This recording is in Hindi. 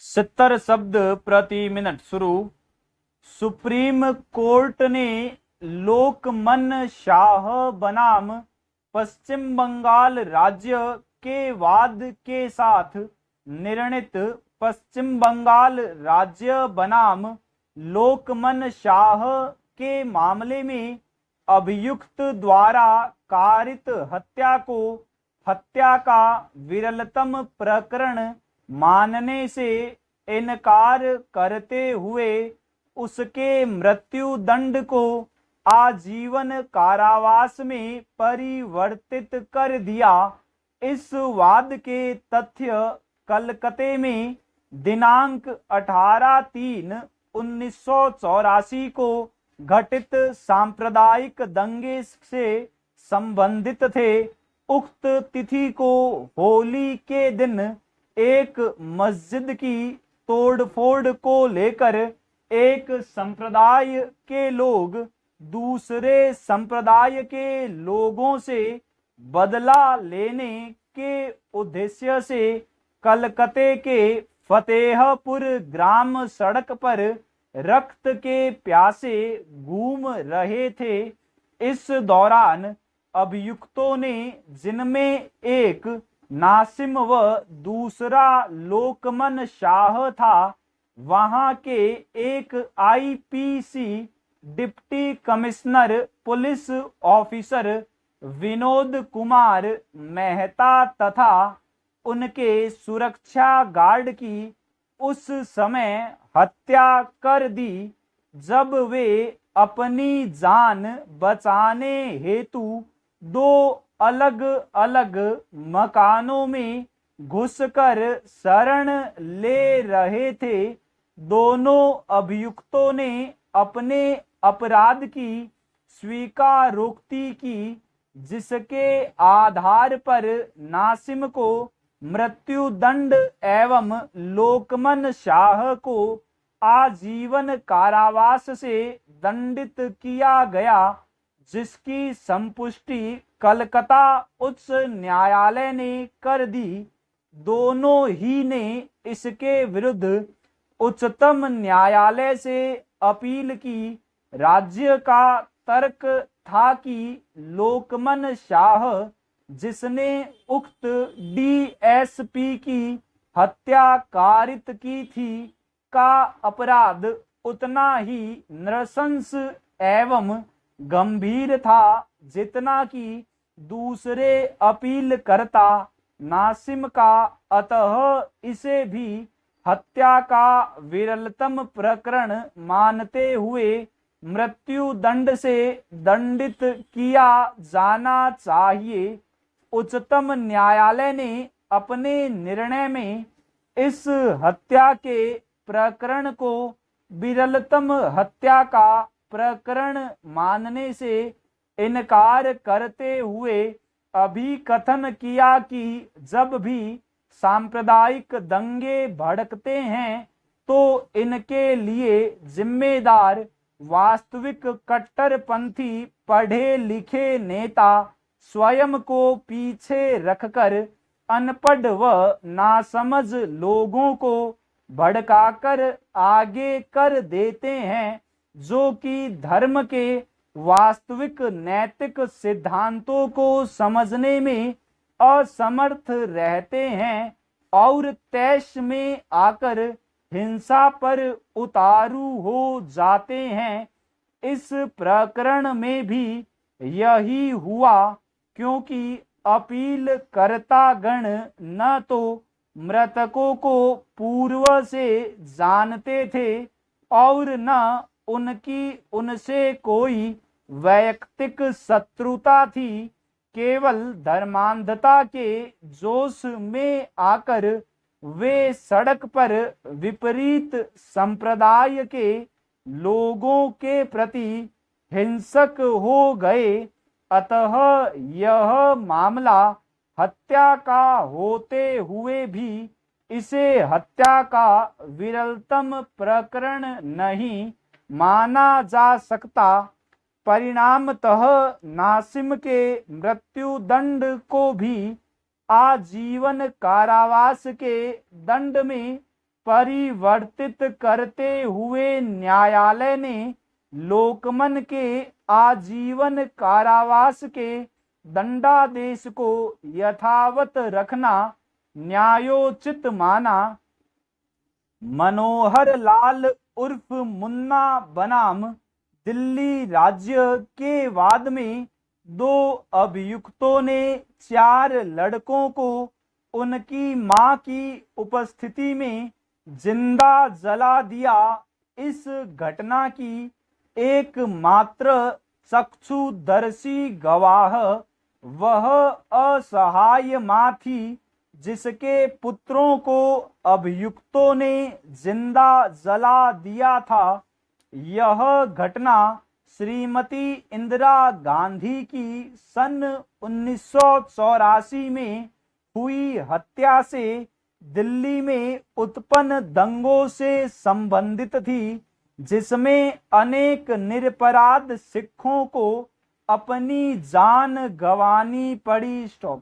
70 शब्द प्रति मिनट शुरू। सुप्रीम कोर्ट ने लोकमन शाह बनाम पश्चिम बंगाल राज्य के वाद के साथ निर्णीत पश्चिम बंगाल राज्य बनाम लोकमन शाह के मामले में अभियुक्त द्वारा कारित हत्या को हत्या का विरलतम प्रकरण मानने से इनकार करते हुए उसके मृत्यु दंड को आजीवन कारावास में परिवर्तित कर दिया। इस वाद के तथ्य कलकत्ते में दिनांक 18/3/1984 को घटित सांप्रदायिक दंगे से संबंधित थे। उक्त तिथि को होली के दिन एक मस्जिद की तोड़फोड़ को लेकर एक संप्रदाय के लोग दूसरे संप्रदाय के लोगों से बदला लेने के उद्देश्य से कलकत्ते के फतेहपुर ग्राम सड़क पर रक्त के प्यासे घूम रहे थे। इस दौरान अभियुक्तों ने, जिनमें एक नासिम व दूसरा लोकमन शाह था, वहां के एक IPC deputy commissioner police officer Vinod Kumar Mehta तथा उनके सुरक्षा गार्ड की उस समय हत्या कर दी जब वे अपनी जान बचाने हेतु दो अलग अलग मकानों में घुसकर शरण ले रहे थे। दोनों अभियुक्तों ने अपने अपराध की स्वीकारोक्ति की, जिसके आधार पर नासिम को मृत्यु दंड एवं लोकमन शाह को आजीवन कारावास से दंडित किया गया, जिसकी संपुष्टि कलकत्ता उच्च न्यायालय ने कर दी। दोनों ही ने इसके विरुद्ध उच्चतम न्यायालय से अपील की। राज्य का तर्क था कि लोकमन शाह, जिसने उक्त डीएसपी की हत्या कारित की थी, का अपराध उतना ही नृशंस एवं गंभीर था जितना कि दूसरे अपीलकर्ता नासिम का। अतः इसे भी हत्या का विरलतम प्रकरण मानते हुए मृत्यु दंड से दंडित किया जाना चाहिए। उच्चतम न्यायालय ने अपने निर्णय में इस हत्या के प्रकरण को विरलतम हत्या का प्रकरण मानने से इनकार करते हुए अभिकथन किया कि जब भी सांप्रदायिक दंगे भड़कते हैं तो इनके लिए जिम्मेदार वास्तविक कट्टरपंथी पढ़े लिखे नेता स्वयं को पीछे रखकर अनपढ़ व नासमझ लोगों को भड़काकर आगे कर देते हैं, जो कि धर्म के वास्तविक नैतिक सिद्धांतों को समझने में असमर्थ रहते हैं और तैश में आकर हिंसा पर उतारू हो जाते हैं। इस प्रकरण में भी यही हुआ, क्योंकि अपील करता गण न तो मृतकों को पूर्व से जानते थे और न उनकी उनसे कोई वैयक्तिक शत्रुता थी। केवल धर्मांधता के जोश में आकर वे सड़क पर विपरीत संप्रदाय के लोगों के प्रति हिंसक हो गए। अतः यह मामला हत्या का होते हुए भी इसे हत्या का विरलतम प्रकरण नहीं माना जा सकता। परिणामतः नासिम के मृत्यु दंड को भी आजीवन कारावास के दंड में परिवर्तित करते हुए न्यायालय ने लोकमन के आजीवन कारावास के दंडादेश को यथावत रखना न्यायोचित माना। मनोहर लाल उर्फ मुन्ना बनाम दिल्ली राज्य के वाद में 2 अभियुक्तों ने 4 लड़कों को उनकी मां की उपस्थिति में जिंदा जला दिया। इस घटना की एकमात्र चक्षुदर्शी गवाह वह असहाय मां थी जिसके पुत्रों को अभियुक्तों ने जिंदा जला दिया था। यह घटना श्रीमती इंदिरा गांधी की सन 1984 में हुई हत्या से दिल्ली में उत्पन्न दंगों से संबंधित थी, जिसमें अनेक निरपराध सिखों को अपनी जान गंवानी पड़ी। स्टॉप।